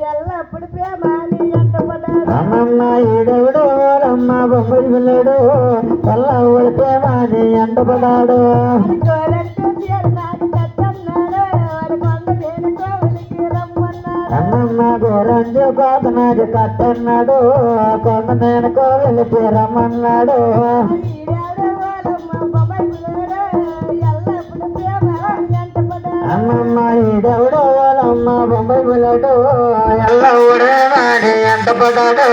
ఎల్లప్పుడు ప్రేమాని ఎంతపడ్డాడు అమ్మమ్మ ఈడెవడు అమ్మ బొమ్మడి పిల్లడు ఎల్ల ఊడి ప్రేమాని ఎంతపడ్డాడు అమ్మమ్మ గోరంజు కోతనాడు కట్టన్నాడు కొండ నేను కోవెలికి రమ్మన్నాడు అమ్మమ్మ ఈడెవడు అమ్మ బొమ్మడి పిల్లడు ఎల్ల ఊడే వాడి ఎంత పడ్డాడు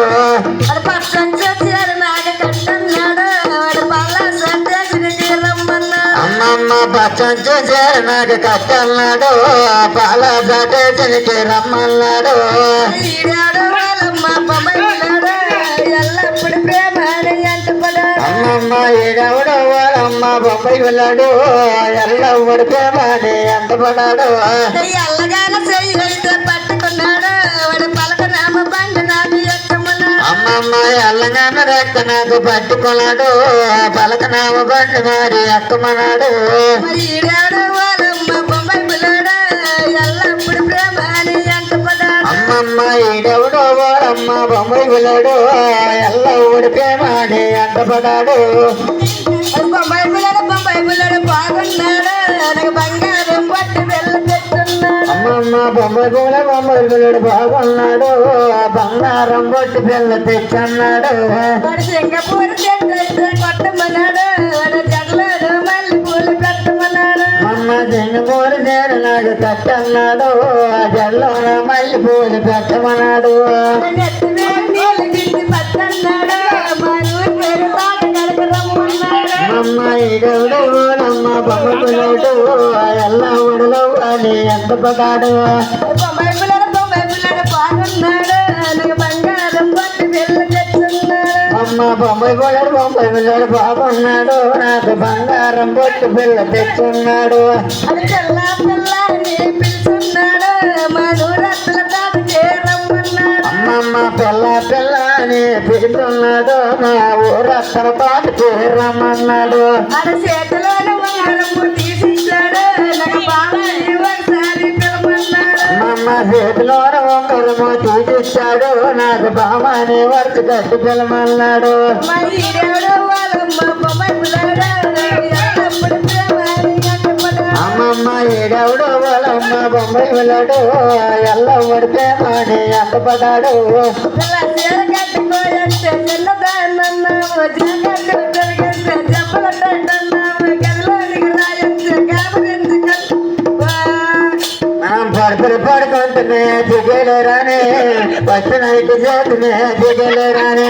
అమ్మమ్మ పచ్చంచు చేరినాడు కట్టన్నాడు పాల సటేసరికి రమ్మన్నాడు అమ్మమ్మ ఈడెవడు వాళ్ళమ్మ బొంబాయి వెళ్ళాడు ఎల్ల ఊడి ప్రేమని ఎంత పడ్డాడు అమ్మమ్మ ఎల్లగాన రెక్క నాకు పట్టుకున్నాడు పలకనామ బండి మరి ఎక్కమన్నాడు అమ్మమ్మ ఈడెవడో వాడమ్మ బొమ్మాయి వెళ్ళాడు ఎల్ల ఊడి ప్రేమని ఎంత పడ్డాడు బొంబాయి పిల్లడు బాగున్నాడు నాకు బంగారం పట్టి వెళ్ళ తెచ్చున్నాడు అమ్మమ్మ బొమ్మాయి పిల్లడు బాగున్నాడు బంగారం పొట్టి పిల్ల తెచ్చన్నాడు సింగపూర్ కొట్టమన్నాడు జగలాడు మళ్ళీ పూలు పెట్టమన్నాడు అమ్మ సింగపూర్ చేరినాడు కట్టన్నాడు జల్లో మళ్ళీ పూలు పెట్టమన్నాడు అమ్మ ఈడెవడు అమ్మ బొమ్మ పిల్లడు ఎల్ల ఊడలో అని ఎంత పడ్డాడు బొంబాయి పిల్లడు బాగున్నాడు నాకు బంగారం పట్టి వెళ్ళ తెచ్చున్నాడు అమ్మ బొమ్మాయి పిల్లడు బాగున్నాడు నాకు బంగారం పొట్టు పిల్ల తెచ్చున్నాడు అది పిల్ల పిల్లని పిలుచున్నాడు మా నూరత్తుల తాత చేరమ్మన్నాడు అమ్మమ్మ పిల్ల అని పిలుచున్నాడు నా ఊరత్తర పాటు చేరమ్మన్నాడు ఆడ చేతిలోని ఉంగరము తీసిచ్చాడు నాకు బావని ఒకసారి పిలమన్నాడు అమ్మమ్మ చేతిలో ఉంగరము తీసిచ్చాడు నాకు బామని వరకు కట్టి పిలమన్నాడు మరి దేవుడు వాళ్ళమ్మ బొమ్మాయి పిల్లడు ఎల్లప్పుడు ప్రేమని ఎంతపడ్డాడు అమ్మమ్మ ఈడెవడు వాళ్ళమ్మ బొమ్మాయి వెళ్ళాడు ఎల్ల ఊడితే అని ఎంత పడ్డాడు పిల్ల చీర కట్టుకోయంటే చిన్నదాన్నన్నావు జాకెట్టు తిరిగితే చెప్పలట్టన్నావు గదిలోనికి రాయంటే కాబరించి మనం పడుకుంటునే దిగలేరానే ఫస్ట్ నైట్ చేతునే దిగలేరానే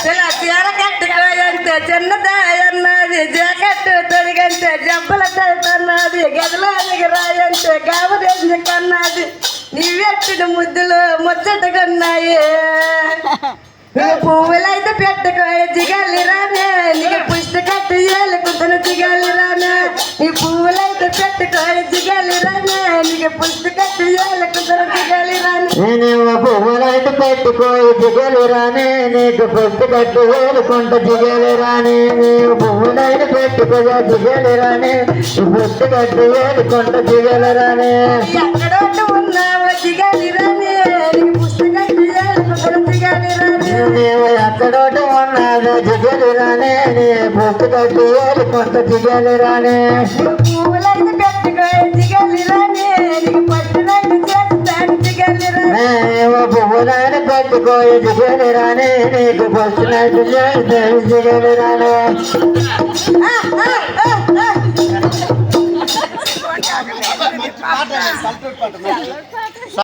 పిల్ల చీర కట్టుకోయంటే చిన్నదాయన్నది జాకెట్టు తొడిగంటే జబ్బల తన్నది గదిలోనికి రాయంటే కాబరించి కన్నది నీవెట్టిన ముద్దులు ముచ్చటకున్నాయి పువ్వులైతే పెట్టుకో జిగల్లి రానే నీకు పుస్తకట్టు ఏలుకుంటున్న జిగల్లి రానే నీ పువ్వులైతే పెట్టుకో జిగల్లి రానే నీకు పుస్తకట్టు ఏలుకుంటున్న జిగల్లి రానే నేనేమో పువ్వులైతే పెట్టుకోయి జిగలు రాని నీకు పొట్టు కట్టు వేలుకుంట జిగలు రాని నీవు పువ్వులైతే పెట్టుకోగా జిగలు రాని పొట్టు కట్టు వేలుకుంట జిగలు రాని ఎక్కడోటి ఉన్నావు జిగల్లి రానే నీకు పుస్తకట్టు ఏలుకుంటున్న జిగల్లి రానే నీవు ఎక్కడోటి ఉన్నావు జిగలు రాని నీ పొట్టు కట్టు వేలుకుంట జిగలు రాని పువ్వులైతే పెట్టుకో జిగల్లి రానే నీకు పట్టునట్టు చేస్తాను జిగల్లి రానే నేనేమో పువ్వులైతే పెట్టుకోయి జిగలు రాని నీకు పొట్టు నట్టు చేస్తాను జిగలు రాని ఆ